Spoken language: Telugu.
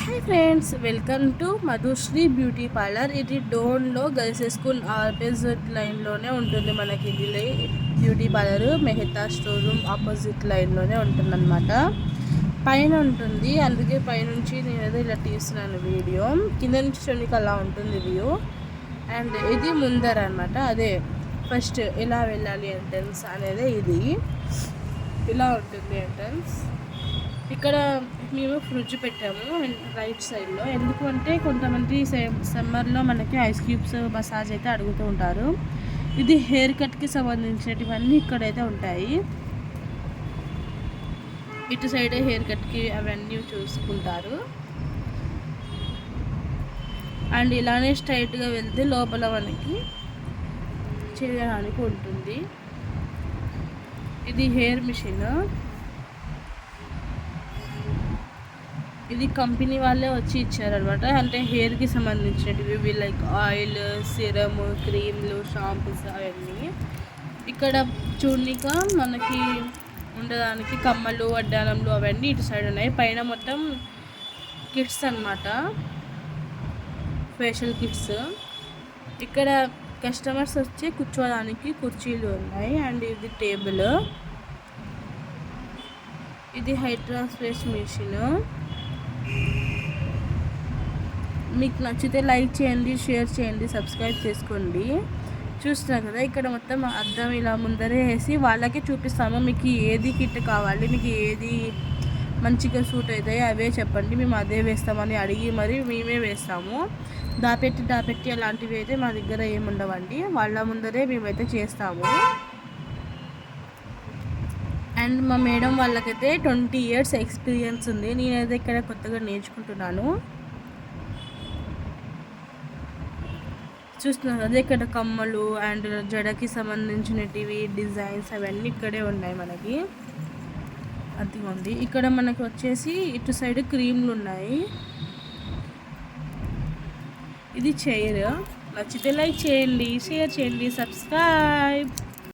Hi friends, welcome to Madhushree beauty parlour. ఇది డోన్లో గర్ల్స్ స్కూల్ ఆపోజిట్ లైన్లోనే ఉంటుంది. మనకి ఇది beauty parlour Mehta store room opposite లైన్లోనే ఉంటుందన్నమాట. పైన ఉంటుంది, అందుకే పైనుంచి నేనేదో ఇలా తీస్తున్నాను వీడియో. కింద నుంచి చూడడానికి అలా ఉంటుంది వ్యూ. అండ్ ఇది ముందర అనమాట. అదే ఫస్ట్ ఎలా వెళ్ళాలి ఎంట్రన్స్ అనేది ఇది ఇలా ఉంటుంది ఎంట్రన్స్. ఇక్కడ మేము ఫ్రిడ్జ్ పెట్టాము రైట్ సైడ్లో. ఎందుకు అంటే కొంతమంది సమ్మర్లో మనకి ఐస్ క్యూబ్స్ మసాజ్ అయితే అడుగుతూ ఉంటారు. ఇది హెయిర్ కట్కి సంబంధించినవన్నీ ఇక్కడైతే ఉంటాయి. ఇటు సైడ్ హెయిర్ కట్కి అవన్నీ చూసుకుంటారు. అండ్ ఇలానే స్ట్రైట్గా వెళ్తే లోపల మనకి చేయడానికి ఉంటుంది. ఇది హెయిర్ మిషన్. ఇది కంపెనీ వాళ్ళే వచ్చి ఇచ్చారనమాట. అంటే హెయిర్కి సంబంధించినవి లైక్ ఆయిల్, సిరమ్, క్రీమ్లు, షాంపూస్ అవన్నీ. ఇక్కడ చూడనిక మనకి ఉండడానికి కమ్మలు, వడ్డానంలు అవన్నీ ఇటు సైడ్ ఉన్నాయి. పైన మొత్తం కిట్స్ అనమాట, ఫేషియల్ కిట్స్. ఇక్కడ కస్టమర్స్ వచ్చి కూర్చోడానికి కుర్చీలు ఉన్నాయి. అండ్ ఇది టేబుల్. ఇది హెయిర్ ట్రాన్స్ఫర్ మిషన్. మీకు నచ్చితే లైక్ చేయండి, షేర్ చేయండి, సబ్స్క్రైబ్ చేసుకోండి. చూస్తున్నారు కదా, ఇక్కడ మొత్తం అద్దం ఇలా ముందరే వేసి వాళ్ళకే చూపిస్తాము. మీకు ఏది కిట్ కావాలి, మీకు ఏది మంచిగా సూట్ అవుతాయి అవే చెప్పండి, మేము అదే వేస్తామని అడిగి మరి మేమే వేస్తాము. దాపెట్టి అలాంటివి అయితే మా దగ్గర ఏముండవండి. వాళ్ళ ముందరే మేమైతే చేస్తాము. అండ్ మా మేడం వాళ్ళకైతే 20 years ఎక్స్పీరియన్స్ ఉంది. నేనైతే ఇక్కడ కొత్తగా నేర్చుకుంటున్నాను. చూస్తున్నాను అదే ఇక్కడ కమ్మలు అండ్ జడకి సంబంధించినవి డిజైన్స్ అవన్నీ ఇక్కడే ఉన్నాయి మనకి. అది ఉంది. ఇక్కడ మనకి వచ్చేసి ఇటు సైడ్ క్రీమ్లు ఉన్నాయి. ఇది చైర్. నచ్చితే లైక్ చేయండి, షేర్ చేయండి, సబ్స్క్రైబ్.